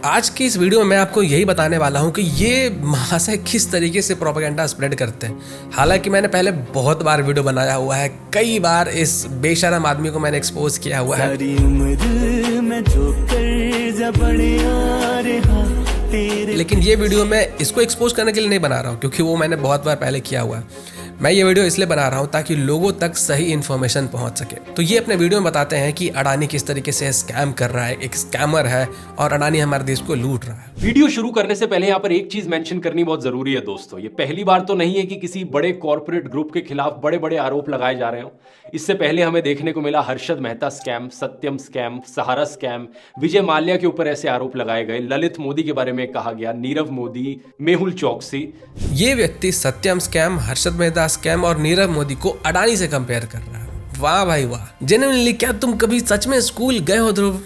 आज की इस वीडियो में मैं आपको यही बताने वाला हूँ कि ये महाशय किस तरीके से प्रोपेगेंडा स्प्रेड करते हैं। हालांकि मैंने पहले बहुत बार वीडियो बनाया हुआ है, कई बार इस बेशरम आदमी को मैंने एक्सपोज किया हुआ है, लेकिन ये वीडियो मैं इसको एक्सपोज करने के लिए नहीं बना रहा हूँ, क्योंकि वो मैंने बहुत बार पहले किया हुआ है। मैं ये वीडियो इसलिए बना रहा हूँ ताकि लोगों तक सही इन्फॉर्मेशन पहुँच सके। तो ये अपने वीडियो में बताते हैं कि अडानी किस तरीके से स्कैम कर रहा है, एक स्कैमर है और अडानी हमारे देश को लूट रहा है। वीडियो शुरू करने से पहले यहाँ पर एक चीज मेंशन करनी बहुत जरूरी है दोस्तों, ये पहली बार तो नहीं है कि किसी बड़े कॉर्पोरेट ग्रुप के खिलाफ बड़े बड़े आरोप लगाए जा रहे हो। इससे पहले हमें देखने को मिला हर्षद मेहता स्कैम, सत्यम स्कैम, सहारा स्कैम, विजय माल्या के ऊपर ऐसे आरोप लगाए गए, ललित मोदी के बारे में कहा गया, नीरव मोदी, मेहुल चौकसी। ये व्यक्ति सत्यम स्कैम, हर्षद मेहता स्कैम और नीरव मोदी को अडानी से कंपेयर कर रहा है। वाह भाई वाह, जेन्युइनली क्या तुम कभी सच में स्कूल गए हो ध्रुव?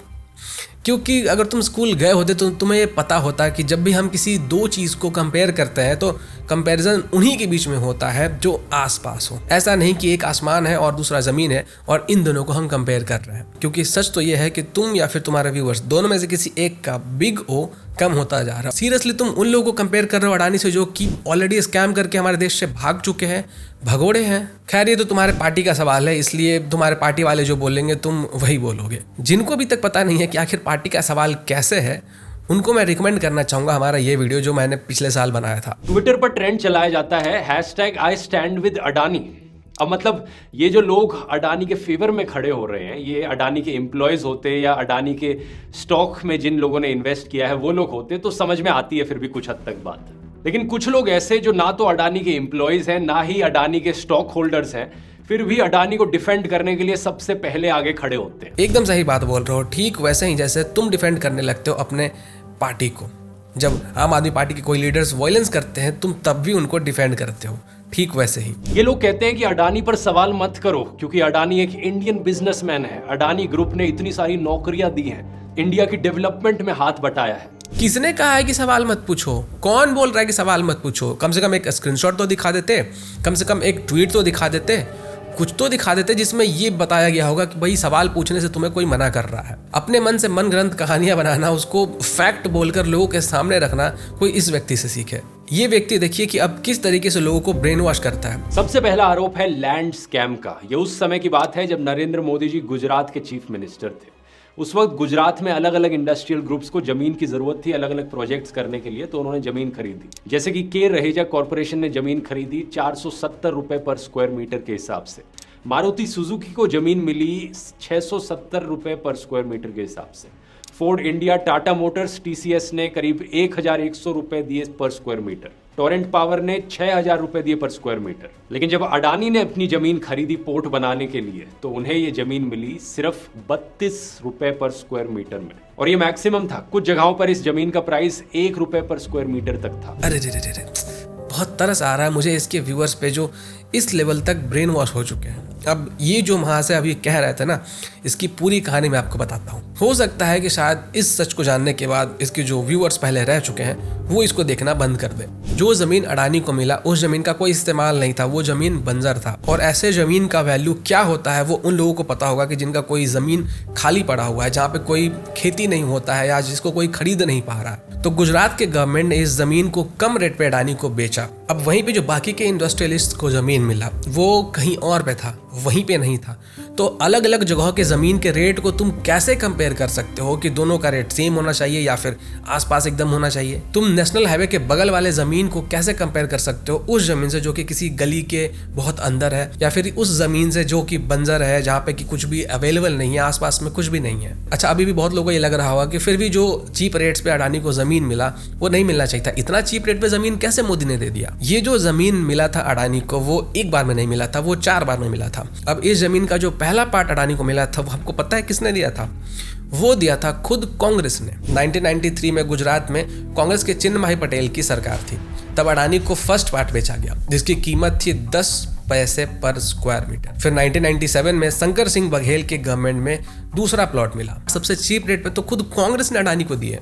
क्योंकि अगर तुम स्कूल गए होते तो तुम्हें ये पता होता कि जब भी हम किसी दो चीज़ को कंपेयर करते हैं तो कंपैरिजन उन्हीं के बीच में होता है जो आसपास हो। ऐसा नहीं कि एक आसमान है और दूसरा ज़मीन है और इन दोनों को हम कंपेयर कर रहे हैं, क्योंकि सच तो ये है कि तुम या फिर तुम्हारे व्यूअर्स दोनों में से किसी एक का बिग ओ कम होता जा रहा है। सीरियसली तुम उन लोगों को कंपेयर कर रहे हो अडानी से जो कि ऑलरेडी स्कैम करके हमारे देश से भाग चुके हैं, भगोड़े हैं। खैर ये तो तुम्हारे पार्टी का सवाल है, इसलिए तुम्हारे पार्टी वाले जो बोलेंगे तुम वही बोलोगे। जिनको अभी तक पता नहीं है कि आखिर पार्टी का सवाल कैसे है, उनको मैं रिकमेंड करना चाहूंगा हमारा ये वीडियो जो मैंने पिछले साल बनाया था। ट्विटर पर ट्रेंड चलाया जाता है #I stand with अडानी। अब मतलब ये जो लोग अडानी के फेवर में खड़े हो रहे हैं, ये अडानी के एम्प्लॉयज होते या अडानी के स्टॉक में जिन लोगों ने इन्वेस्ट किया है वो लोग होते तो समझ में आती है फिर भी कुछ हद तक बात। लेकिन कुछ लोग ऐसे जो ना तो अडानी के एम्प्लॉयज हैं ना ही अडानी के स्टॉक होल्डर्स हैं, फिर भी अडानी को डिफेंड करने के लिए सबसे पहले आगे खड़े होते हैं। एकदम सही बात बोल रहे हो, ठीक वैसे ही जैसे तुम डिफेंड करने लगते हो अपने पार्टी को। जब आम आदमी पार्टी के कोई लीडर्स वायलेंस करते हैं तुम तब भी उनको डिफेंड करते हो, ठीक वैसे ही ये लोग कहते हैं कि अडानी पर सवाल मत करो क्योंकि अडानी एक इंडियन बिजनेसमैन है, अडानी ग्रुप ने इतनी सारी नौकरियां दी हैं, इंडिया की डेवलपमेंट में हाथ बटाया है। किसने कहा है कि सवाल मत पूछो? कौन बोल रहा है कि सवाल मत पूछो? कम से कम एक स्क्रीनशॉट तो दिखा देते, कम से कम एक ट्वीट तो दिखा देते, कुछ तो दिखा देते जिसमें ये बताया गया होगा कि भाई सवाल पूछने से तुम्हें कोई मना कर रहा है। अपने मन से मन ग्रंथ कहानियां बनाना, उसको फैक्ट बोलकर लोगों के सामने रखना कोई इस व्यक्ति से सीखे। ये व्यक्ति देखिए कि अब किस तरीके से लोगों को ब्रेन वॉश करता है। सबसे पहला आरोप है लैंड स्कैम का। ये उस समय की बात है जब नरेंद्र मोदी जी गुजरात के चीफ मिनिस्टर थे। उस वक्त गुजरात में अलग अलग इंडस्ट्रियल ग्रुप्स को जमीन की जरूरत थी अलग अलग प्रोजेक्ट्स करने के लिए, तो उन्होंने जमीन खरीदी। जैसे कि के रहेजा कॉर्पोरेशन ने जमीन खरीदी 470 रुपए पर स्क्वायर मीटर के हिसाब से। मारुति सुजुकी को जमीन मिली 670 रुपए पर स्क्वायर मीटर के हिसाब से। Ford India, Tata Motors, TCS ने करीब 1100 रुपए दिए पर स्क्वायर मीटर। टोरेंट पावर ने 6000 रुपए दिए पर स्क्वायर मीटर। लेकिन जब अडानी ने अपनी जमीन खरीदी पोर्ट बनाने के लिए तो उन्हें ये जमीन मिली सिर्फ 32 रुपए पर स्क्वायर मीटर में, और ये मैक्सिमम था। कुछ जगहों पर इस जमीन का प्राइस 1 रुपए पर स्क्वायर मीटर तक था। अरे बहुत तरस आ रहा है मुझे इसके व्यूअर्स पे जो इस लेवल तक ब्रेन वॉश हो चुके हैं। अब ये जो महाशय अभी कह रहे थे ना, इसकी पूरी कहानी मैं आपको बताता हूँ। हो सकता है कि शायद इस सच को जानने के बाद इसके जो व्यूअर्स पहले रह चुके हैं वो इसको देखना बंद कर दे। जो जमीन अडानी को मिला उस जमीन का कोई इस्तेमाल नहीं था, वो जमीन बंजर था। और ऐसे जमीन का वैल्यू क्या होता है वो उन लोगों को पता होगा कि जिनका कोई जमीन खाली पड़ा हुआ है, जहाँ पे कोई खेती नहीं होता है या जिसको कोई खरीद नहीं पा रहा है। तो गुजरात के गवर्नमेंट ने इस जमीन को कम रेट पे अडानी को बेचा। अब वहीं पे जो बाकी के इंडस्ट्रियलिस्ट को जमीन मिला वो कहीं और पे था, वहीं पे नहीं था। तो अलग अलग जगहों के जमीन के रेट को तुम कैसे कंपेयर कर सकते हो कि दोनों का रेट सेम होना चाहिए या फिर आसपास एकदम होना चाहिए? तुम नेशनल हाईवे के बगल वाले जमीन को कैसे कंपेयर कर सकते हो उस जमीन से जो कि किसी गली के बहुत अंदर है, या फिर उस जमीन से जो कि बंजर है, जहाँ पे कि कुछ भी अवेलेबल नहीं है, आसपास में कुछ भी नहीं है? अच्छा, अभी भी बहुत लोगों को ये लग रहा होगा कि फिर भी जो चीप रेट्स पे अडानी को जमीन मिला वो नहीं मिलना चाहिए था। इतना चीप रेट पे जमीन कैसे मोदी ने दे दिया? ये जो जमीन मिला था अडानी को वो एक बार में नहीं मिला था, वो 4 बार में मिला था। अब इस जमीन का जो पहला पार्ट अडानी को मिला था वो आपको पता है किसने दिया था? वो दिया था खुद कांग्रेस ने। 1993 में गुजरात में कांग्रेस के चिन्मयी पटेल की सरकार थी। तब अडानी को फर्स्ट पार्ट बेचा गया जिसकी कीमत थी 10 पैसे पर स्क्वायर मीटर। फिर 1997 में शंकर सिंह बघेल के गवर्नमेंट में दूसरा प्लॉट मिला सबसे चीप रेट पे, तो खुद कांग्रेस ने अडानी को दिए।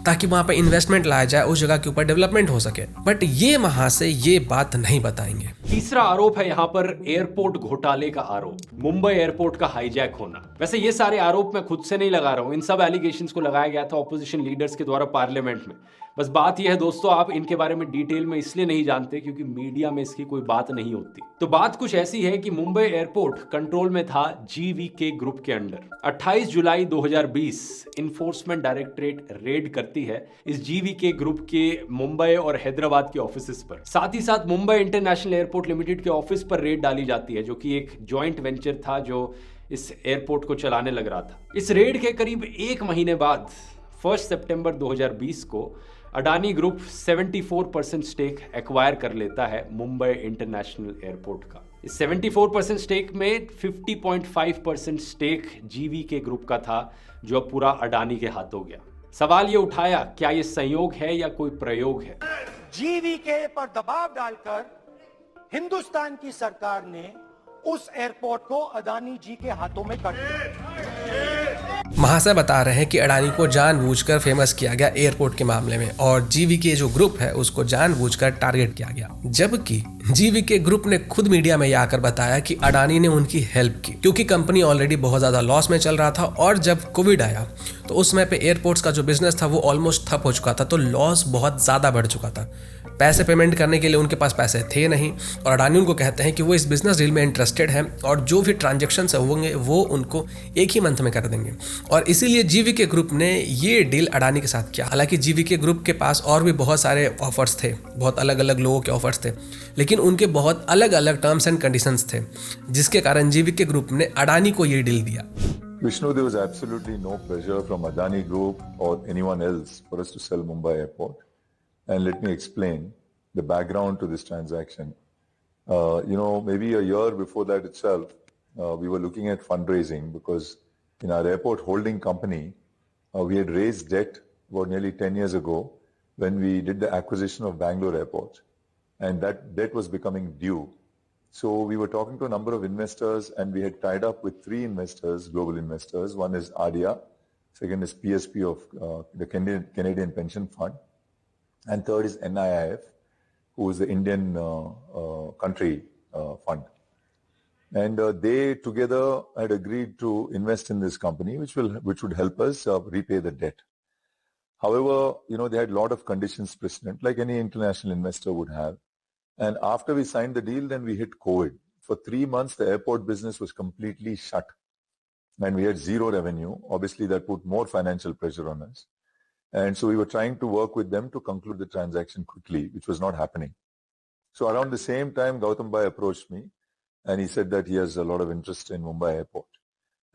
ताकि वहाँ पर इन्वेस्टमेंट लाया जाए, उस जगह के ऊपर डेवलपमेंट हो सके। बट ये महाशय ये बात नहीं बताएंगे। तीसरा आरोप है यहाँ पर एयरपोर्ट घोटाले का आरोप, मुंबई एयरपोर्ट का हाईजैक होना। वैसे ये सारे आरोप मैं खुद से नहीं लगा रहा हूँ, इन सब एलिगेशंस को लगाया गया था ऑपोजिशन लीडर्स के द्वारा पार्लियामेंट में। बस बात यह है दोस्तों, आप इनके बारे में डिटेल में इसलिए नहीं जानते क्योंकि मीडिया में इसकी कोई बात नहीं होती। तो बात कुछ ऐसी है कि मुंबई एयरपोर्ट कंट्रोल में था जीवीके ग्रुप के अंडर। 28 जुलाई 2020 इन्फोर्समेंट डायरेक्टरेट रेड करती है इस जीवीके ग्रुप के मुंबई और हैदराबाद के ऑफिसेस पर। साथ ही साथ मुंबई इंटरनेशनल एयरपोर्ट लिमिटेड के ऑफिस पर रेड डाली जाती है, जो कि एक जॉइंट वेंचर था जो इस एयरपोर्ट को चलाने लग रहा था। इस रेड के करीब एक महीने बाद 1 सितंबर 2020 को अडानी ग्रुप 74% स्टेक एक्वायर कर लेता है मुंबई इंटरनेशनल एयरपोर्ट का। इस 74% स्टेक में 50.5% स्टेक जीवीके ग्रुप का था, जो अब पूरा अडानी के हाथों गया। सवाल ये उठाया, क्या ये संयोग है या कोई प्रयोग है? जीवीके पर दबाव डालकर हिंदुस्तान की सरकार ने उस एयरपोर्ट को अडानी जी के हाथों में कर दिया। महाशय बता रहे हैं कि अडानी को जानबूझकर फेमस किया गया एयरपोर्ट के मामले में, और जीवीके जो ग्रुप है उसको जानबूझकर टारगेट किया गया। जबकि जीवीके ग्रुप ने खुद मीडिया में यह आकर बताया कि अडानी ने उनकी हेल्प की, क्योंकि कंपनी ऑलरेडी बहुत ज्यादा लॉस में चल रहा था, और जब कोविड आया तो उस समय पे एयरपोर्ट्स का जो बिजनेस था वो ऑलमोस्ट ठप हो चुका था, तो लॉस बहुत ज्यादा बढ़ चुका था। पैसे पेमेंट करने के लिए उनके पास पैसे थे नहीं, और अडानी उनको कहते हैं कि वो इस बिजनेस डील में इंटरेस्टेड हैं और जो भी ट्रांजेक्शन्स होंगे वो उनको एक ही मंथ में कर देंगे, और इसीलिए जीवीके ग्रुप ने ये डील अडानी के साथ किया। हालांकि जीवीके ग्रुप के पास और भी बहुत सारे ऑफर्स थे, बहुत अलग अलग लोगों के ऑफर्स थे, लेकिन उनके बहुत अलग अलग टर्म्स एंड कंडीशंस थे, जिसके कारण जीवीके ग्रुप ने अडानी को ये डील दिया। Vishnu, there was absolutely no pressure from Adani Group or anyone else for us to sell Mumbai Airport. And let me explain the background to this transaction. Maybe a year before that itself, we were looking at fundraising because in our airport holding company, we had raised debt about nearly 10 years ago when we did the acquisition of Bangalore Airport. And that debt was becoming due. So we were talking to a number of investors, and we had tied up with 3 investors, global investors. One is ADIA, second is PSP of the Canadian Pension Fund, and third is NIIF, who is the Indian country fund. And they together had agreed to invest in this company, which would help us repay the debt. However, they had a lot of conditions precedent, like any international investor would have. And after we signed the deal, then we hit COVID. For 3 months, the airport business was completely shut. And we had zero revenue. Obviously, that put more financial pressure on us. And so we were trying to work with them to conclude the transaction quickly, which was not happening. So around the same time, Gautam Bhai approached me, and he said that he has a lot of interest in Mumbai Airport.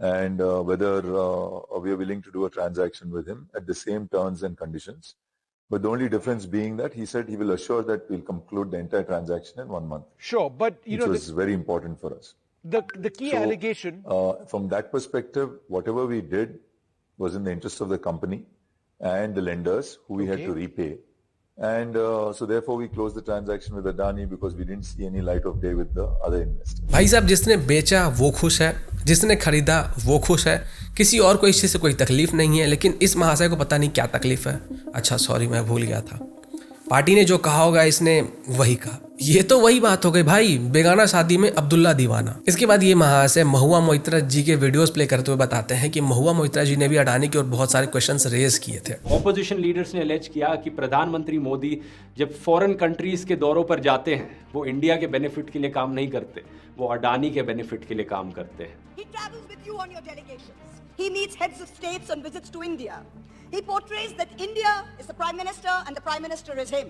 And whether we are willing to do a transaction with him at the same terms and conditions. But the only difference being that he said he will assure that we'll conclude the entire transaction in 1 month. Sure, but which was very important for us. The key allegation. From that perspective, whatever we did was in the interest of the company and the lenders who we had to repay. And so therefore we closed the transaction with Adani because we didn't see any light of day with the other investors. भाई साहब, जिसने बेचा वो खुश है, जिसने खरीदा वो खुश है, किसी और को इस चीज़ से कोई तकलीफ नहीं है, लेकिन इस महाशय को पता नहीं क्या तकलीफ है। अच्छा सॉरी, मैं भूल गया था। पार्टी ने जो कहा होगा इसने वही कहा। ये तो वही बात हो गई भाई, बेगाना शादी में अब्दुल्ला दीवाना। इसके बाद ये महाशय महुआ मोइत्रा जी के वीडियोस प्ले करते हुए बताते हैं कि महुआ मोइत्रा जी ने भी अडानी की और बहुत सारे क्वेश्चंस रेज किए थे। ऑपोजिशन लीडर्स ने अलेज किया कि प्रधानमंत्री मोदी जब फॉरेन कंट्रीज के दौरों पर जाते हैं, वो इंडिया के बेनिफिट के लिए काम नहीं करते, वो अडानी के बेनिफिट के लिए काम करते हैं। He travels with you on your delegations. He meets heads of states on visits to India. He portrays that India is the Prime Minister and the Prime Minister is him.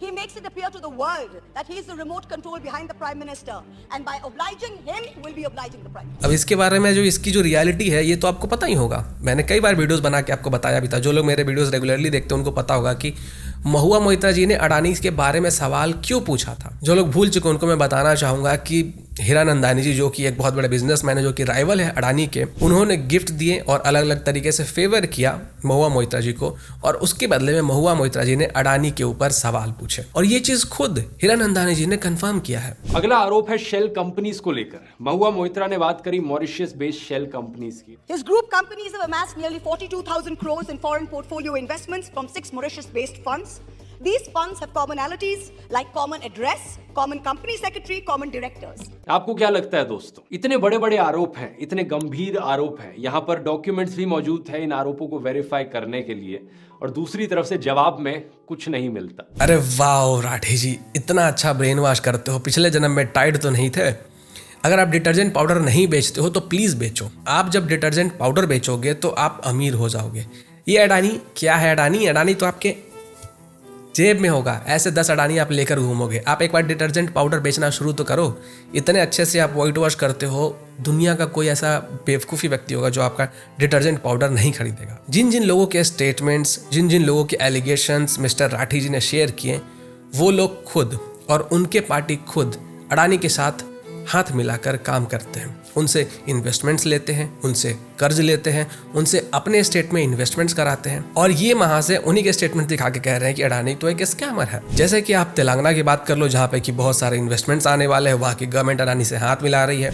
He makes it appear to the world that he is the remote control behind the Prime Minister, and by obliging him, he will be obliging the Prime Minister. अब इसके बारे में जो इसकी जो reality है ये तो आपको पता ही होगा। मैंने कई बार वीडियोस बना के आपको बताया भी था। जो लोग मेरे वीडियोस रेगुलरली देखते हैं उनको पता होगा कि महुआ मोइत्रा जी ने अडानी के बारे में सवाल क्यों पूछा था। जो लोग भूल चुके उनको मैं बताना चाहूँगा कि हीरानंदानी जी जो कि एक बहुत बड़े बिजनेसमैन है, जो कि राइवल है अडानी के, उन्होंने गिफ्ट दिए और अलग अलग तरीके से फेवर किया महुआ मोइत्रा जी को, और उसके बदले में महुआ मोइत्रा जी ने अडानी के ऊपर सवाल पूछे, और ये चीज खुद हीरानंदानी जी ने कंफर्म किया है। अगला आरोप है शेल कंपनीज को लेकर। महुआ मोइत्रा ने बात करी मॉरिशस बेस्ड शेल कंपनीज की। His group companies have amassed nearly 42,000 crores in foreign portfolio investments from 6 Mauritius-based funds. These funds have commonalities like common address, common company secretary, common directors. आपको क्या लगता है दोस्तों, इतने बड़े बड़े आरोप हैं, इतने गंभीर आरोप हैं, यहाँ पर डॉक्यूमेंट्स भी मौजूद है इन आरोपों को वेरीफाई करने के लिए, और दूसरी तरफ से जवाब में कुछ नहीं मिलता। अरे वाह राठी जी, इतना अच्छा ब्रेन वॉश करते हो। पिछले जन्म में टाइड तो नहीं थे। अगर आप डिटर्जेंट पाउडर नहीं बेचते हो तो प्लीज बेचो। आप जब डिटर्जेंट पाउडर बेचोगे तो आप अमीर हो जाओगे। ये अडानी क्या है? अडानी तो आपके जेब में होगा। ऐसे 10 अडानी आप लेकर घूमोगे। आप एक बार डिटर्जेंट पाउडर बेचना शुरू तो करो। इतने अच्छे से आप वाइट वॉश करते हो, दुनिया का कोई ऐसा बेवकूफ़ी व्यक्ति होगा जो आपका डिटर्जेंट पाउडर नहीं खरीदेगा। जिन जिन लोगों के स्टेटमेंट्स, जिन जिन लोगों के एलिगेशंस मिस्टर राठी जी ने शेयर किए, वो लोग खुद और उनके पार्टी खुद अडानी के साथ हाथ मिलाकर काम करते हैं। उनसे इन्वेस्टमेंट्स लेते हैं, उनसे कर्ज लेते हैं, उनसे अपने स्टेट में इन्वेस्टमेंट्स कराते हैं, और ये वहां से उन्हीं के स्टेटमेंट दिखा के कह रहे हैं कि अडानी तो एक स्कैमर है। जैसे कि आप तेलंगाना की बात कर लो, जहाँ पे कि बहुत सारे इन्वेस्टमेंट्स आने वाले हैं, वहाँ की गवर्नमेंट अडानी से हाथ मिला रही है।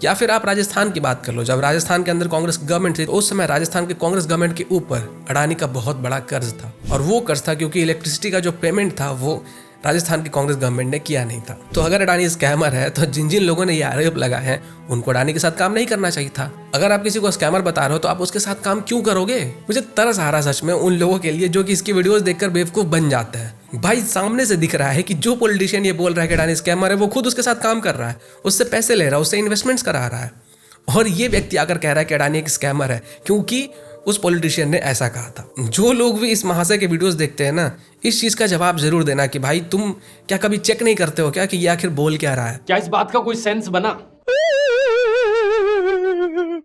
या फिर आप राजस्थान की बात कर लो, जब राजस्थान के अंदर कांग्रेस गवर्नमेंट थी, उस समय राजस्थान की कांग्रेस गवर्नमेंट के ऊपर अडानी का बहुत बड़ा कर्ज था, और वो कर्ज था क्योंकि इलेक्ट्रिसिटी का जो पेमेंट था वो राजस्थान की कांग्रेस गवर्नमेंट ने किया नहीं था। तो अगर अडानी स्कैमर है तो जिन जिन लोगों ने ये आरोप लगाए हैं उनको अडानी के साथ काम नहीं करना चाहिए था। अगर आप किसी को स्कैमर बता रहे हो तो आप उसके साथ काम क्यों करोगे? मुझे तरस आ रहा सच में उन लोगों के लिए जो कि इसकी वीडियोस देखकर बेवकूफ बन जाते हैं। भाई सामने से दिख रहा है कि जो पॉलिटिशियन ये बोल रहा है कि अडानी स्कैमर है, वो खुद उसके साथ काम कर रहा है, उससे पैसे ले रहा है, उससे इन्वेस्टमेंट्स करा रहा है, और ये व्यक्ति आकर कह रहा है कि अडानी एक स्कैमर है क्योंकि उस पॉलिटिशियन ने ऐसा कहा था। जो लोग भी इस महाशय के वीडियोस देखते हैं ना, इस चीज का जवाब जरूर देना कि भाई तुम क्या कभी चेक नहीं करते हो क्या कि ये आखिर बोल क्या रहा है? क्या इस बात का कोई सेंस बना?